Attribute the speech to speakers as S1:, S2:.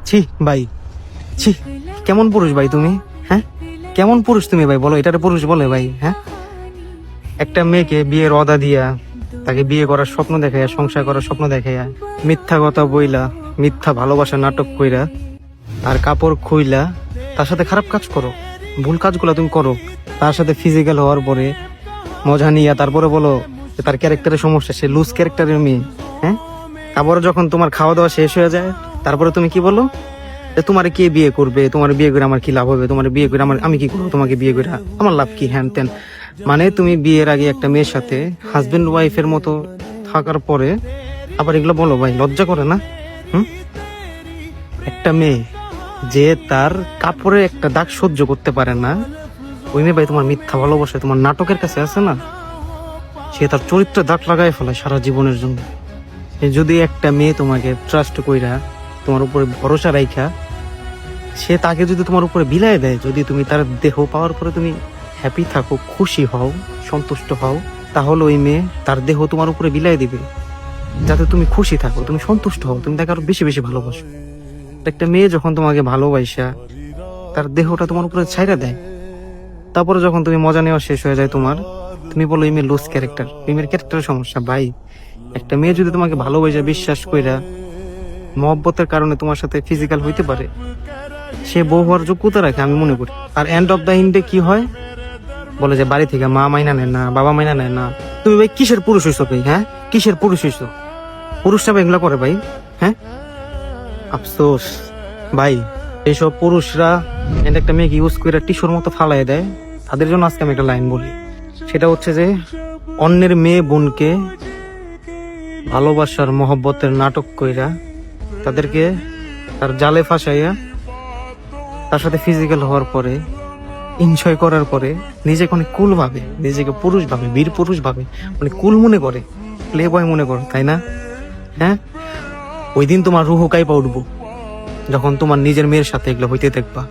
S1: ছি ভাই, ছি, কেমন পুরুষ ভাই তুমি? হ্যাঁ, কেমন পুরুষ তুমি ভাই? বলো, এটারে পুরুষ বলে ভাই? হ্যাঁ, একটা মেয়েকে বিয়ের ওয়াদা দিয়া, তাকে বিয়ে করার স্বপ্ন দেখাইয়া, সংসার করার স্বপ্ন দেখাইয়া, মিথ্যা কথা বইলা, মিথ্যা ভালোবাসা নাটক কইরা, তার কাপড় খুইলা তার সাথে খারাপ কাজ করো, ভুল কাজগুলো তুমি করো, তার সাথে ফিজিক্যাল হওয়ার পরে মজা নিয়া তারপরে বলো যে তার ক্যারেক্টারের সমস্যা, সে লুজ ক্যারেক্টারের মেয়ে। হ্যাঁ, তারপরে যখন তোমার খাওয়া দাওয়া শেষ হয়ে যায়, তারপরে তুমি কি বলো যে তোমার কে বিয়ে করবে, তোমার বিয়ে করে আমার কি লাভ হবে, তোমার বিয়ে করে আমি কি করবো, তোমাকে বিয়ে করে আমার লাভ কি, হ্যান ত্যান। মানে তুমি বিয়ের আগে একটা মেয়ের সাথে হাজবেন্ড ওয়াইফের মতো থাকার পরে আবার এগুলো বলো ভাই, লজ্জা করে না? একটা মেয়ে যে তার কাপড়ে একটা দাগ সহ্য করতে পারে না, ওই মেয়ে ভাই তোমার মিথ্যা ভালোবাসে, তোমার নাটকের কাছে আছে না, সে তার চরিত্রে দাগ লাগাই ফেলে সারা জীবনের জন্য। যদি একটা মেয়ে তোমাকে ট্রাস্ট কইরা, তোমার উপরে ভরসা রাইখা, সে তাকে যদি তোমার উপরে বিলাই দেয়, যদি তুমি তার দেহ পাওয়ার পরে তুমি হ্যাপি থাকো, খুশি হও, সন্তুষ্ট হও, তাহলে ওই মেয়ে তার দেহ তোমার উপরে বিলাই দিবে, যাতে তুমি খুশি থাকো, তুমি সন্তুষ্ট হও, তুমি তাকে আরো বেশি বেশি ভালোবাসো। একটা মেয়ে যখন তোমাকে ভালোবাসা তার দেহটা তোমার উপরে ছাইরা দেয়, তারপরে যখন তুমি মজা নেওয়া শেষ হয়ে যায় তোমার, তুমি বলো এই মেয়ে লুজ ক্যারেক্টার, এই মেয়ের ক্যারেক্টারের সমস্যা। ভাই, একটা মেয়ে যদি তোমাকে ভালোবাসা, বিশ্বাস কইরা, মহব্বতের কারণে তোমার সাথে ফিজিক্যাল হইতে পারে, সে বউ হওয়ার যোগ্যতা রাখে আমি মনে করি। আর এন্ড অফ দ্য ইন্ডে কি হয়, বলে যে বাড়ি থেকে মা মাইনা নেয় না, বাবা মাইনা নেয় না। তুমি ভাই কিসের পুরুষ হইছো ভাই? হ্যাঁ, কিসের পুরুষ হইছো? পুরুষটা ভাই এগুলা করে ভাই? হ্যাঁ, আফসোস ভাই, এইসব পুরুষরা একটা মেয়েকে ইউজ করে টিস্যুর মতো ফালাই দেয়, তাদের জন্য আজকে আমি একটা লাইন বলি। সেটা হচ্ছে যে অন্যের মেয়ে বোনকে ভালোবাসার মহব্বতের নাটক কইরা, তাদেরকে তার জালে ফাঁসাইয়া, তার সাথে ফিজিক্যাল হওয়ার পরে, এনজয় করার পরে নিজেকে অনেক কুল ভাবে, নিজেকে পুরুষ ভাবে, বীর পুরুষ ভাবে, অনেক কুল মনে করে, প্লে বয় মনে করে, তাই না? হ্যাঁ, ওই দিন তোমার রুহ কাইপা উঠবো যখন তোমার নিজের মেয়ের সাথে এগুলো হইতে দেখবা।